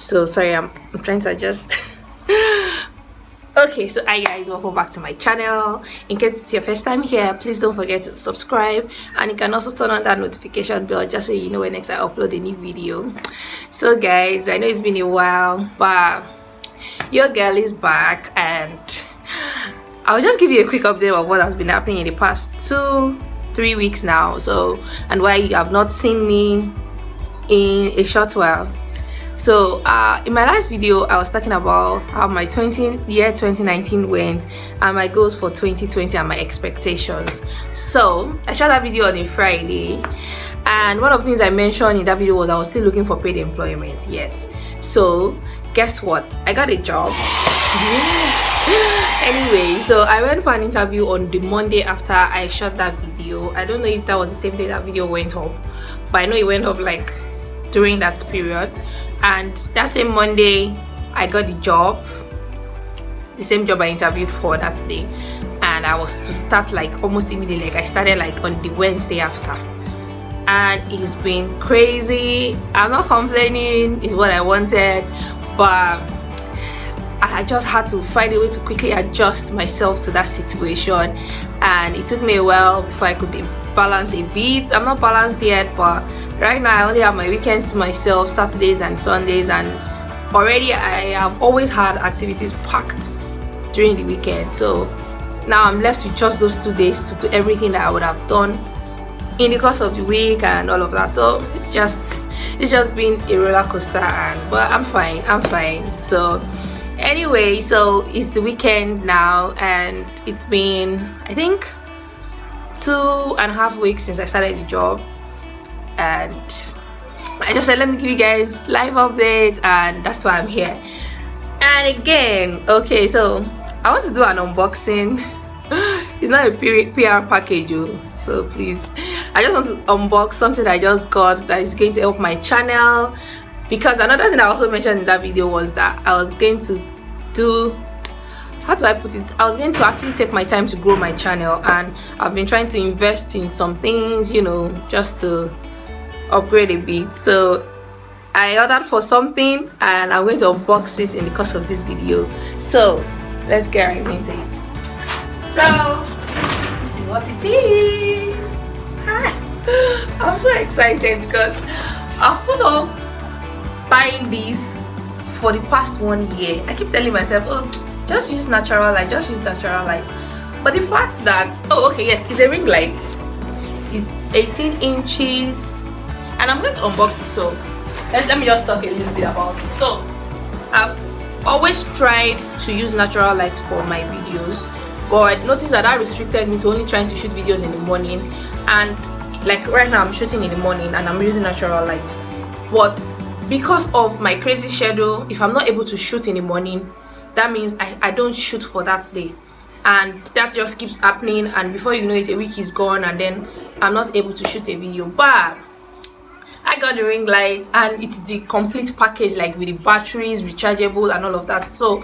So sorry, I'm trying to adjust. Okay, so hi guys, welcome back to my channel. In case it's your first time here, please don't forget to subscribe, and you can also turn on that notification bell just so you know when next I upload a new video. So guys, I know it's been a while, but your girl is back, and I'll just give you a quick update of what has been happening in the past 2-3 weeks now. So, and why you have not seen me in a short while. So in my last video I was talking about how my 2019 went and my goals for 2020 and my expectations. So I shot that video on a Friday, and one of the things I mentioned in that video was I was still looking for paid employment. Yes, so guess what, I got a job. Anyway, so I went for an interview on the Monday after I shot that video. I don't know if that was the same day that video went up, but I know it went up like during that period. And that same Monday I got the job, the same job I interviewed for that day, and I was to start like almost immediately. Like I started like on the Wednesday after, and it's been crazy. I'm not complaining, it's what I wanted, but I just had to find a way to quickly adjust myself to that situation, and it took me a while before I could balance a bit. I'm not balanced yet, but right now I only have my weekends to myself, Saturdays and Sundays, and already I have always had activities packed during the weekend. So now I'm left with just those 2 days to do everything that I would have done in the course of the week and all of that. So it's just been a roller coaster, but I'm fine. So anyway, so it's the weekend now, and it's been, I think, 2.5 weeks since I started the job, and I just said let me give you guys live updates, and that's why I'm here. And again, okay, so I want to do an unboxing. It's not a PR package, so please, I just want to unbox something I just got that is going to help my channel. Because another thing I also mentioned in that video was that I was going to do, how do I put it, I was going to actually take my time to grow my channel, and I've been trying to invest in some things, you know, just to upgrade a bit. So I ordered for something, and I'm going to unbox it in the course of this video. So let's get right into it. So this is what it is. I'm so excited because I've put off buying this for the past 1 year. I keep telling myself, oh, just use natural light, but the fact that, oh okay, yes, it's a ring light, it's 18 inches, and I'm going to unbox it. So let me just talk a little bit about it. So I've always tried to use natural light for my videos, but I noticed that restricted me to only trying to shoot videos in the morning, and like right now I'm shooting in the morning and I'm using natural light. But because of my crazy schedule, if I'm not able to shoot in the morning, that means I don't shoot for that day, and that just keeps happening, and before you know it, a week is gone, and then I'm not able to shoot a video. But I got the ring light, and it's the complete package, like with the batteries, rechargeable and all of that. So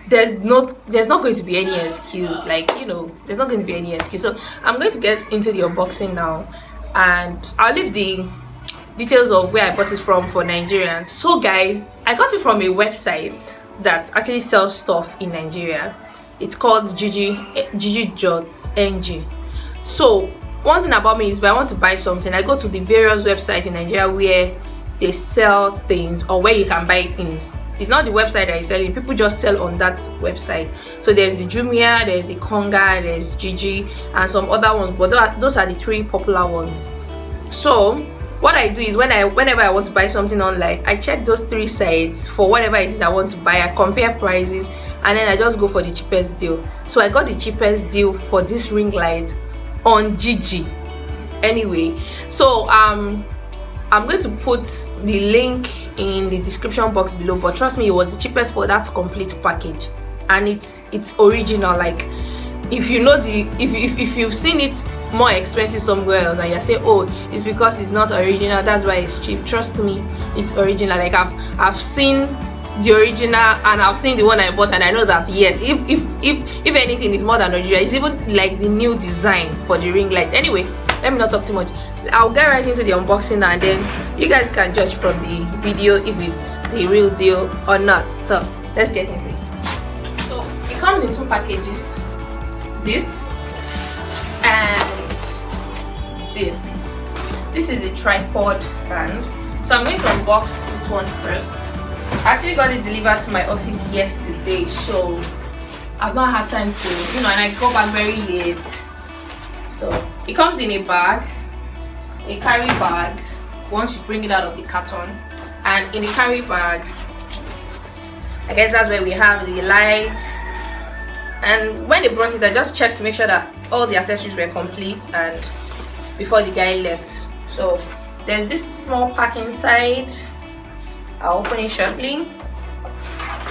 there's not going to be any excuse, like, you know, there's not going to be any excuse. So I'm going to get into the unboxing now, and I'll leave the details of where I bought it from for Nigerians. So guys, I got it from a website that actually sells stuff in Nigeria. It's called Gigi.ng. So one thing about me is, if I want to buy something, I go to the various websites in Nigeria where they sell things, or where you can buy things. It's not the website that is selling, people just sell on that website. So there's the Jumia, there's the Konga, there's Gigi, and some other ones, but those are the 3 popular ones. So what I do is, whenever I want to buy something online, I check those 3 sites for whatever it is I want to buy. I compare prices, and then I just go for the cheapest deal. So I got the cheapest deal for this ring light on Gigi. Anyway, so I'm going to put the link in the description box below, but trust me, it was the cheapest for that complete package, and it's original. Like, if you know if you've seen it more expensive somewhere else and you're saying, oh, it's because it's not original, that's why it's cheap, trust me, it's original. Like, I've seen the original, and I've seen the one I bought, and I know that yes, if anything is more than original. It's even like the new design for the ring light. Anyway, let me not talk too much. I'll get right into the unboxing and then you guys can judge from the video if it's the real deal or not. So let's get into it. So it comes in 2 packages, this and this is a tripod stand. So I'm going to unbox this one first. I actually got it delivered to my office yesterday, so I've not had time to, and I got back very late. So it comes in a bag, a carry bag, once you bring it out of the carton. And in the carry bag, I guess that's where we have the light. And when they brought it, I just checked to make sure that all the accessories were complete and before the guy left. So there's this small pack inside. I'll open it shortly.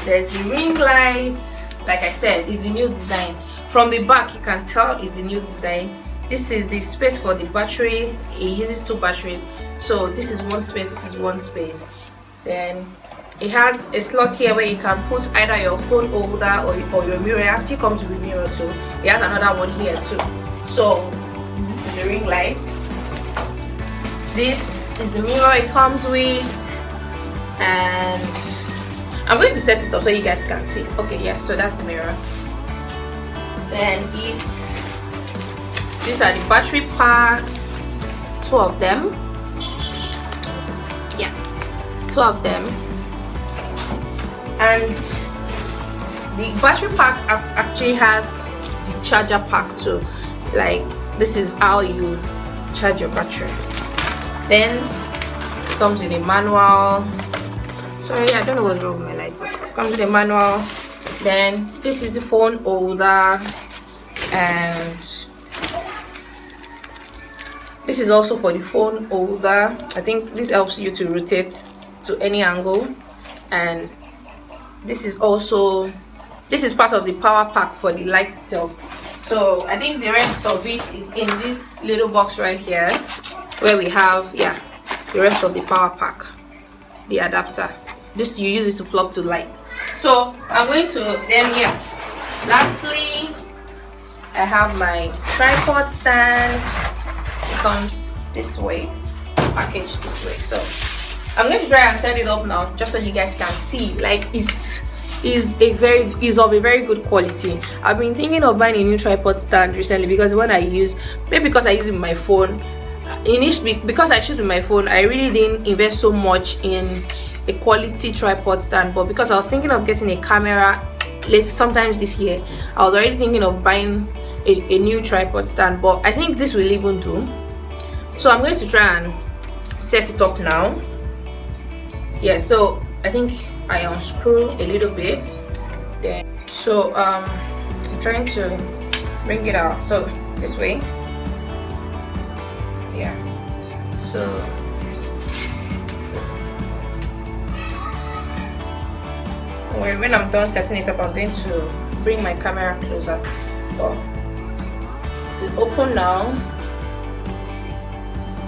There's the ring light. Like I said, it's the new design. From the back, you can tell it's the new design. This is the space for the battery. It uses 2 batteries. So this is one space, this is one space. Then it has a slot here where you can put either your phone holder or your mirror. It actually comes with a mirror too. It has another one here too. So this is the ring light. This is the mirror it comes with, and I'm going to set it up so you guys can see. Okay, yeah, so that's the mirror. Then these are the battery packs, 2 of them. Yeah, 2 of them. And the battery pack actually has the charger pack too. Like, this is how you charge your battery. Then it comes with a manual. Sorry, I don't know what's wrong with my light, but it comes with a manual. Then this is the phone holder, and this is also for the phone holder. I think this helps you to rotate to any angle. And this is part of the power pack for the light itself. So I think the rest of it is in this little box right here, where we have, yeah, the rest of the power pack, the adapter. This you use it to plug to light. So I'm going to then, yeah, lastly I have my tripod stand. It comes this way, packaged this way. So I'm going to try and set it up now just so you guys can see. Like, is of a very good quality. I've been thinking of buying a new tripod stand recently because when I use, maybe because I use it with my phone, initially because I shoot with my phone, I really didn't invest so much in a quality tripod stand. But because I was thinking of getting a camera later, sometimes this year, I was already thinking of buying a new tripod stand. But I think this will even do. So I'm going to try and set it up now. Yeah, so I think I unscrew a little bit. Then so I'm trying to bring it out, so this way. Yeah, so when I'm done setting it up, I'm going to bring my camera closer. Oh, it's open now,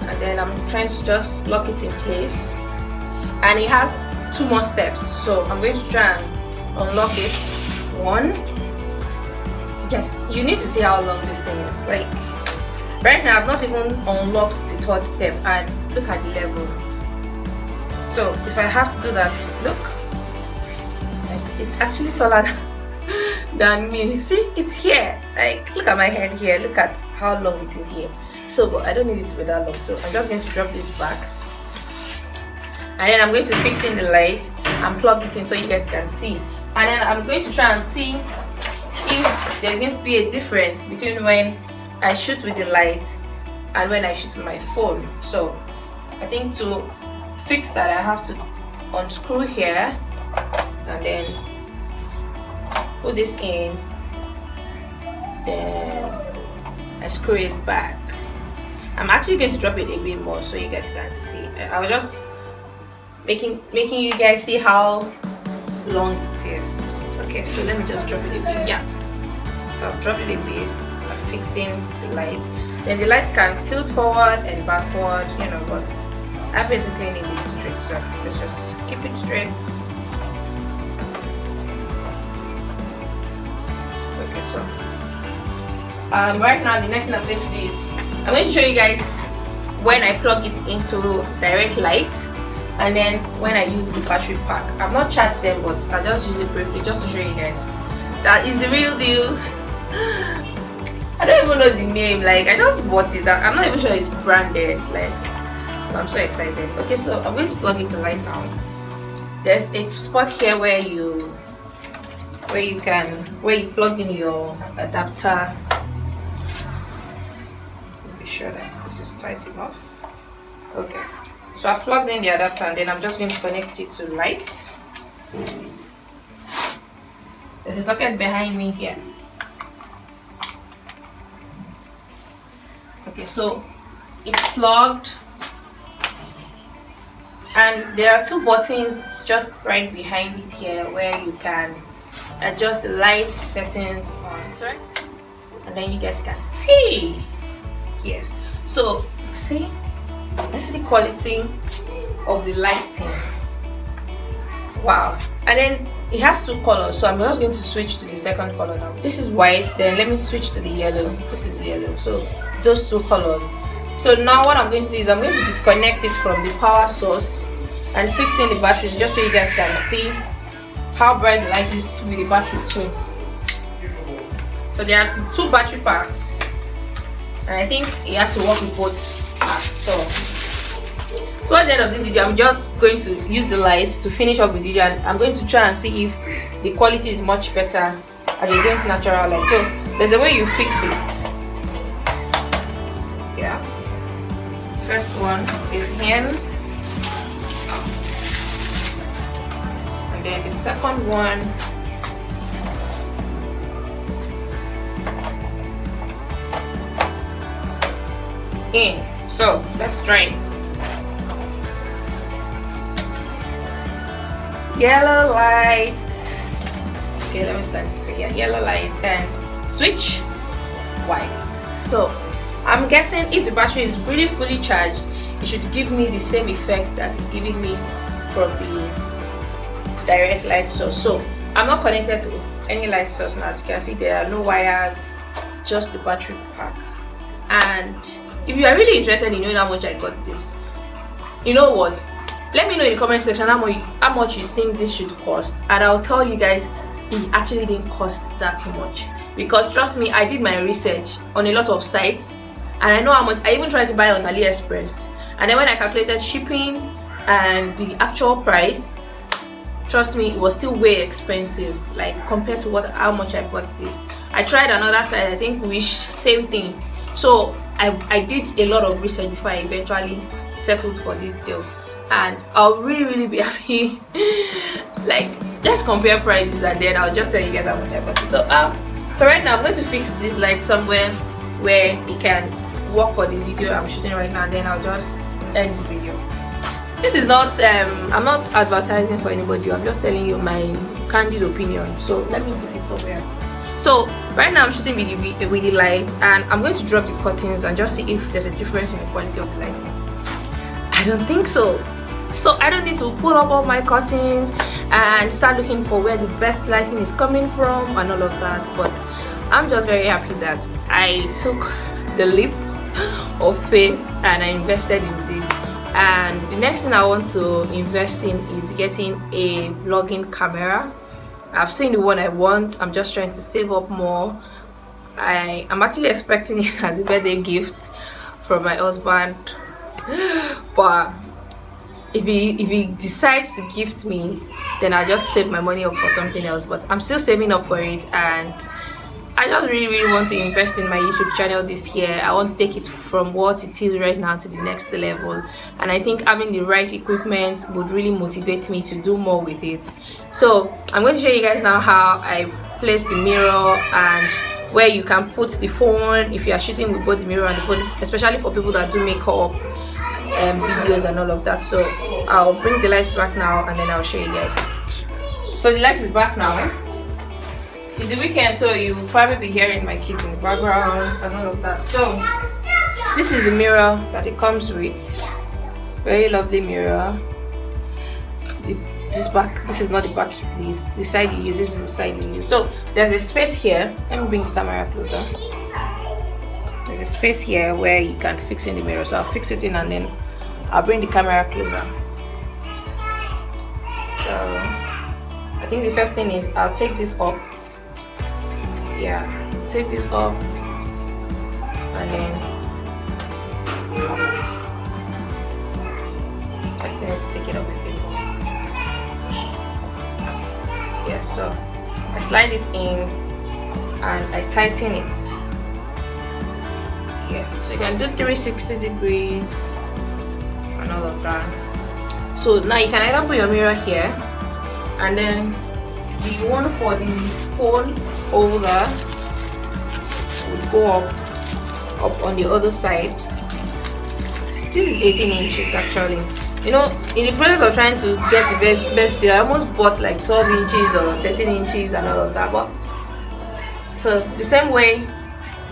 and then I'm trying to just lock it in place, and it has 2 more steps. So I'm going to try and unlock it. 1. Yes, you need to see how long this thing is. Like, right now I've not even unlocked the 3rd step, and look at the level. So if I have to do that, look, like, it's actually taller than me. See, it's here. Like, look at my head here, look at how long it is here. So but I don't need it to be that long, so I'm just going to drop this back, and then I'm going to fix in the light and plug it in so you guys can see. And then I'm going to try and see if there's going to be a difference between when I shoot with the light and when I shoot with my phone. So I think to fix that, I have to unscrew here and then put this in, then I screw it back. I'm actually going to drop it a bit more so you guys can see. I was just making you guys see how long it is. Okay, so let me just drop it a bit. Yeah, so I've dropped it a bit. I've fixed in the light. Then the light can tilt forward and backward, you know, but I basically need it straight, so let's just keep it straight. Okay, so right now the next thing I'm going to do is I'm going to show you guys when I plug it into direct light, and then when I use the battery pack. I've not charged them, but I just use it briefly just to show you guys that is the real deal. I don't even know the name, like I just bought it. I'm not even sure it's branded, like I'm so excited. Okay, so I'm going to plug it to light now. There's a spot here where you plug in your adapter. Be sure that this is tight enough. Okay, so I've plugged in the adapter, and then I'm just going to connect it to light. There's a socket behind me here. Okay, so it's plugged, and there are two buttons just right behind it here where you can adjust the light settings on, and then you guys can see. Yes, so see, let's see the quality of the lighting. Wow. And then it has two colors, so I'm just going to switch to the second color now. This is white, then let me switch to the yellow. This is yellow, so those two colors. So now what I'm going to do is I'm going to disconnect it from the power source and fix in the batteries, just so you guys can see how bright the light is with the battery too. So there are two battery packs, and I think it has to work with both packs. So towards the end of this video, I'm just going to use the lights to finish up the video, and I'm going to try and see if the quality is much better as against natural light. So there's a way you fix it. Yeah, first one is here, and then the second one in. So let's try it. Yellow light. Okay, let me start this way here. Yellow light and switch white. So I'm guessing if the battery is really fully charged, it should give me the same effect that it's giving me from the direct light source. So I'm not connected to any light source now. As you can see, there are no wires, just the battery pack. And if you are really interested in knowing how much I got this, you know what, let me know in the comment section how much you think this should cost, and I'll tell you guys it actually didn't cost that much. Because trust me, I did my research on a lot of sites, and I know how much. I even tried to buy on AliExpress, and then when I calculated shipping and the actual price, trust me, it was still way expensive, like compared to how much I bought this. I tried another site, I think same thing. So I did a lot of research before I eventually settled for this deal, and I'll really be happy. Like, let's compare prices, and then I'll just tell you guys how much I bought it. So right now I'm going to fix this light somewhere where it can work for the video I'm shooting right now, and then I'll just end the video. This is not I'm not advertising for anybody, I'm just telling you my candid opinion. So let me put it somewhere else. So right now I'm shooting with the light, and I'm going to drop the curtains and just see if there's a difference in the quality of the lighting. I don't think so. So I don't need to pull up all my curtains and start looking for where the best lighting is coming from and all of that. But I'm just very happy that I took the leap of faith and I invested in this. And the next thing I want to invest in is getting a vlogging camera. I've seen the one I want. I'm just trying to save up more. I'm actually expecting it as a birthday gift from my husband, but if he decides to gift me, then I'll just save my money up for something else. But I'm still saving up for it, and I just really want to invest in my YouTube channel this year. I want to take it from what it is right now to the next level, and I think having the right equipment would really motivate me to do more with it. So I'm going to show you guys now how I place the mirror and where you can put the phone if you are shooting with both the mirror and the phone, especially for people that do makeup videos and all of that. So I'll bring the light back now, and then I'll show you guys. So the light is back now. It's the weekend, so you'll probably be hearing my kids in the background and all of that. So this is the mirror that it comes with. Very lovely mirror. This is not the back, the side you use. This is the side you use. So there's a space here. Let me bring the camera closer. There's there's a space here where you can fix in the mirror, so I'll fix it in and then I'll bring the camera closer. So I think the first thing is I'll take this up. Yeah, take this up and then I still need to take it up a bit more. Yeah, so I slide it in and I tighten it. Yes, you can do 360 degrees and all of that. So now you can either put your mirror here, and then the one for the phone holder would go up on the other side. This is 18 inches actually. You know, in the process of trying to get the best deal, I almost bought like 12 inches or 13 inches and all of that. But so the same way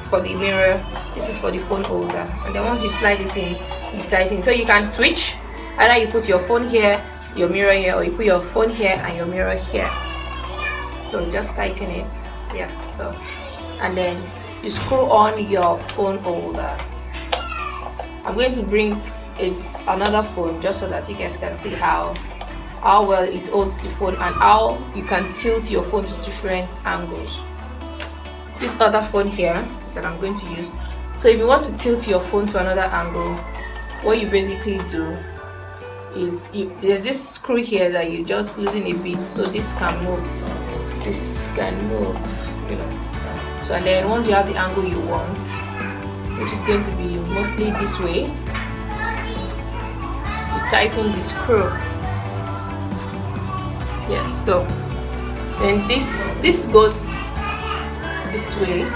for the mirror, this is for the phone holder, and then once you slide it in, you tighten. So you can switch, either you put your phone here, your mirror here, or you put your phone here and your mirror here. So just tighten it. Yeah, so and then you screw on your phone holder. I'm going to bring another phone just so that you guys can see how well it holds the phone and how you can tilt your phone to different angles. This other phone here that I'm going to use, so if you want to tilt your phone to another angle, what you basically do is there's this screw here that you just loosen a bit so this can move, you know. So and then once you have the angle you want, which is going to be mostly this way, you tighten the screw. Yes, so then this goes this way,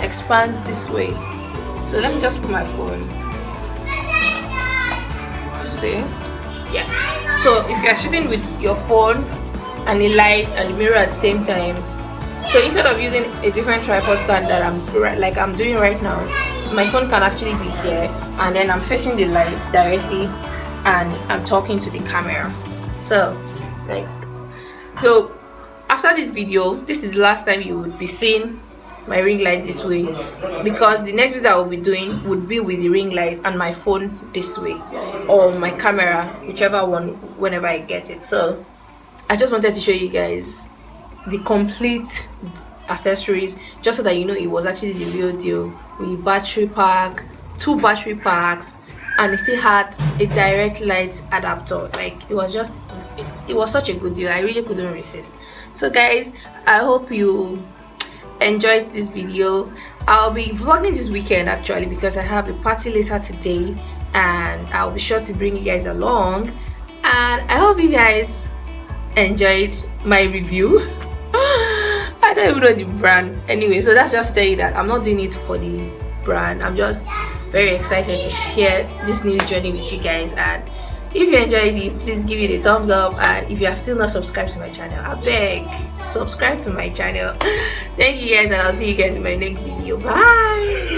expands this way. So let me just put my phone. You see? Yeah. So if you're shooting with your phone and the light and the mirror at the same time, so instead of using a different tripod stand that I'm doing right now, my phone can actually be here, and then I'm facing the light directly and I'm talking to the camera. So after this video, this is the last time you would be seeing my ring light this way, because the next video I will be doing would be with the ring light and my phone this way, or my camera, whichever one, whenever I get it. So I just wanted to show you guys the complete accessories, just so that you know it was actually the real deal, with battery pack, 2 battery packs, and it still had a direct light adapter. Like it was such a good deal. I really couldn't resist. So guys, I hope you enjoyed this video. I'll be vlogging this weekend actually, because I have a party later today and I'll be sure to bring you guys along, and I hope you guys enjoyed my review. I don't even know the brand anyway, so that's just to tell you that I'm not doing it for the brand. I'm just very excited to share this new journey with you guys, and if you enjoyed this, please give it a thumbs up, and if you have still not subscribed to my channel, I beg, subscribe to my channel. Thank you guys, and I'll see you guys in my next video. Bye.